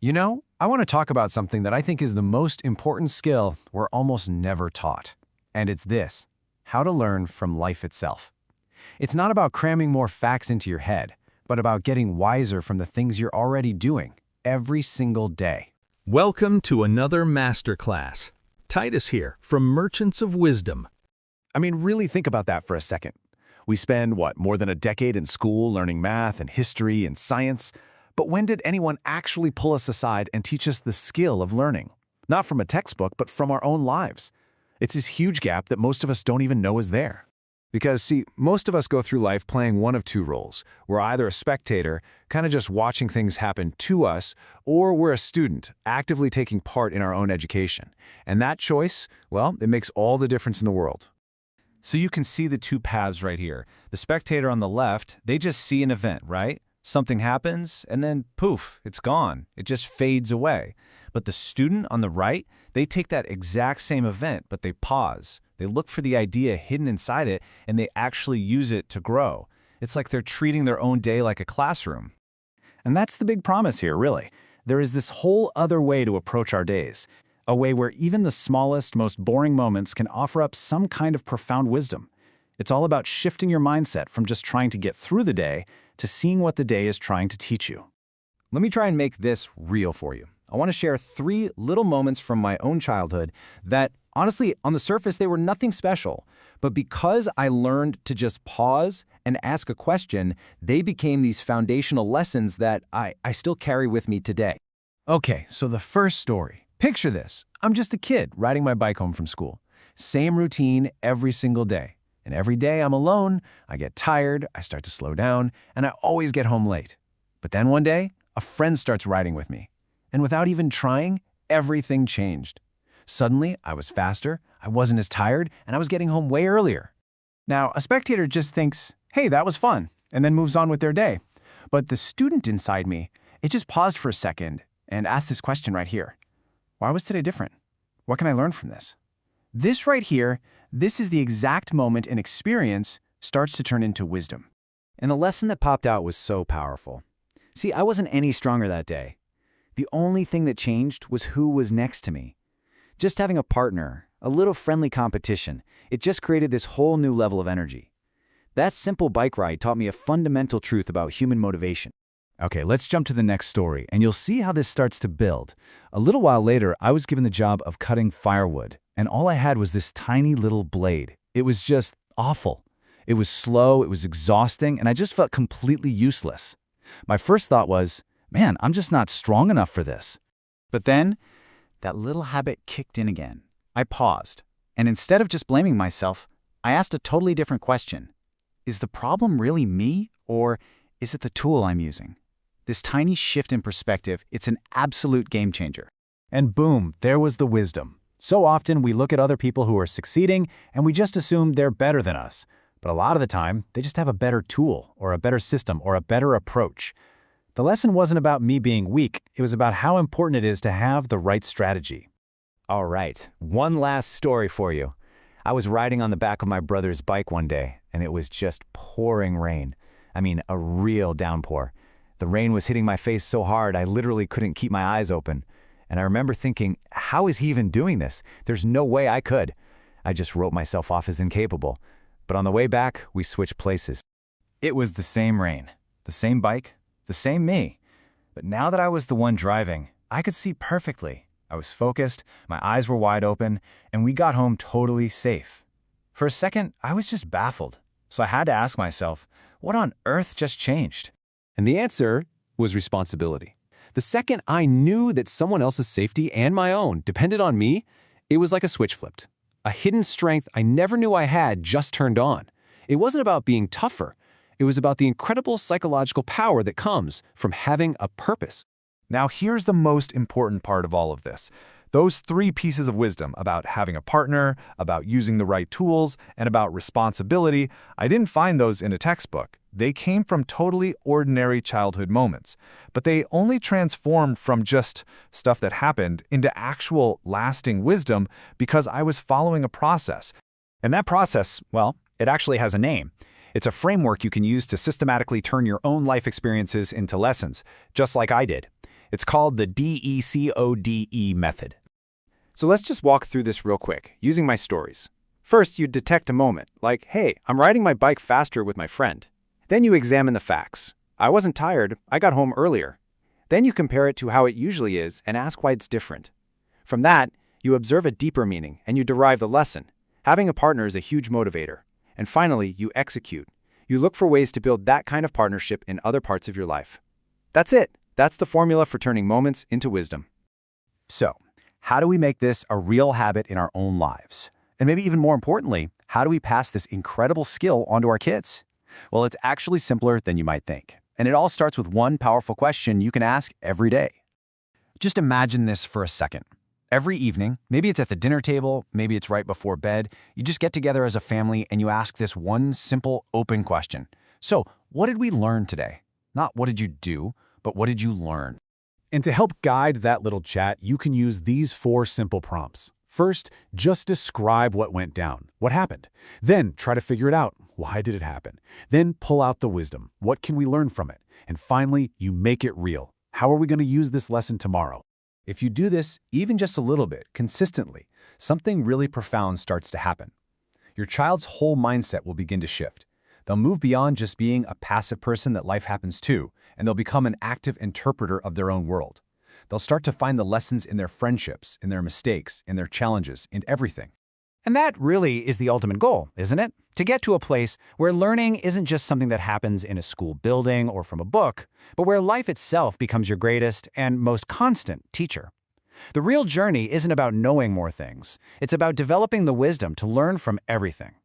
I want to talk about something that I think is the most important skill we're almost never taught. And it's this: how to learn from life itself. It's not about cramming more facts into your head, but about getting wiser from the things you're already doing every single day. Welcome to another masterclass. Titus here from Merchants of Wisdom. Really think about that for a second. We spend, more than a decade in school learning math and history and science. But when did anyone actually pull us aside and teach us the skill of learning? Not from a textbook, but from our own lives. It's this huge gap that most of us don't even know is there. Because, see, most of us go through life playing one of two roles. We're either a spectator, kind of just watching things happen to us, or we're a student, actively taking part in our own education. And that choice, it makes all the difference in the world. So you can see the two paths right here. The spectator on the left, they just see an event, right? Something happens, and then poof, it's gone. It just fades away. But the student on the right, they take that exact same event, but they pause. They look for the idea hidden inside it, and they actually use it to grow. It's like they're treating their own day like a classroom. And that's the big promise here, really. There is this whole other way to approach our days. A way where even the smallest, most boring moments can offer up some kind of profound wisdom. It's all about shifting your mindset from just trying to get through the day to seeing what the day is trying to teach you. Let me try and make this real for you. I want to share 3 little moments from my own childhood that, honestly, on the surface, they were nothing special. But because I learned to just pause and ask a question, they became these foundational lessons that I still carry with me today. Okay, so the first story. Picture this. I'm just a kid riding my bike home from school. Same routine every single day. And every day I'm alone, I get tired, I start to slow down, and I always get home late. But then one day, a friend starts riding with me. And without even trying, everything changed. Suddenly, I was faster, I wasn't as tired, and I was getting home way earlier. Now, a spectator just thinks, hey, that was fun, and then moves on with their day. But the student inside me, it just paused for a second and asked this question right here. Why was today different? What can I learn from this? This right here, this is the exact moment an experience starts to turn into wisdom. And the lesson that popped out was so powerful. See, I wasn't any stronger that day. The only thing that changed was who was next to me. Just having a partner, a little friendly competition, it just created this whole new level of energy. That simple bike ride taught me a fundamental truth about human motivation. Okay, let's jump to the next story, and you'll see how this starts to build. A little while later, I was given the job of cutting firewood, and all I had was this tiny little blade. It was just awful. It was slow, it was exhausting, and I just felt completely useless. My first thought was, man, I'm just not strong enough for this. But then, that little habit kicked in again. I paused, and instead of just blaming myself, I asked a totally different question. Is the problem really me, or is it the tool I'm using? This tiny shift in perspective, it's an absolute game changer. And boom, there was the wisdom. So often we look at other people who are succeeding and we just assume they're better than us. But a lot of the time, they just have a better tool or a better system or a better approach. The lesson wasn't about me being weak, it was about how important it is to have the right strategy. All right, one last story for you. I was riding on the back of my brother's bike one day, and it was just pouring rain. A real downpour. The rain was hitting my face so hard I literally couldn't keep my eyes open. And I remember thinking, how is he even doing this? There's no way I could. I just wrote myself off as incapable. But on the way back, we switched places. It was the same rain, the same bike, the same me. But now that I was the one driving, I could see perfectly. I was focused, my eyes were wide open, and we got home totally safe. For a second, I was just baffled. So I had to ask myself, what on earth just changed? And the answer was responsibility. The second I knew that someone else's safety and my own depended on me, it was like a switch flipped. A hidden strength I never knew I had just turned on. It wasn't about being tougher. It was about the incredible psychological power that comes from having a purpose. Now here's the most important part of all of this. Those 3 pieces of wisdom about having a partner, about using the right tools, and about responsibility, I didn't find those in a textbook. They came from totally ordinary childhood moments. But they only transformed from just stuff that happened into actual lasting wisdom because I was following a process. And that process, it actually has a name. It's a framework you can use to systematically turn your own life experiences into lessons, just like I did. It's called the D.E.C.O.D.E Method. So let's just walk through this real quick, using my stories. First, you detect a moment, like, hey, I'm riding my bike faster with my friend. Then you examine the facts. I wasn't tired, I got home earlier. Then you compare it to how it usually is and ask why it's different. From that, you observe a deeper meaning and you derive the lesson. Having a partner is a huge motivator. And finally, you execute. You look for ways to build that kind of partnership in other parts of your life. That's it. That's the formula for turning moments into wisdom. So, how do we make this a real habit in our own lives? And maybe even more importantly, how do we pass this incredible skill onto our kids? Well, it's actually simpler than you might think. And it all starts with one powerful question you can ask every day. Just imagine this for a second. Every evening, maybe it's at the dinner table, maybe it's right before bed, you just get together as a family and you ask this one simple, open question. So, what did we learn today? Not what did you do, but what did you learn? And to help guide that little chat, you can use these 4 simple prompts. First, just describe what went down, what happened. Then try to figure it out. Why did it happen? Then pull out the wisdom. What can we learn from it? And finally, you make it real. How are we going to use this lesson tomorrow? If you do this even just a little bit, consistently, something really profound starts to happen. Your child's whole mindset will begin to shift. They'll move beyond just being a passive person that life happens to, and they'll become an active interpreter of their own world. They'll start to find the lessons in their friendships, in their mistakes, in their challenges, in everything. And that really is the ultimate goal, isn't it? To get to a place where learning isn't just something that happens in a school building or from a book, but where life itself becomes your greatest and most constant teacher. The real journey isn't about knowing more things. It's about developing the wisdom to learn from everything.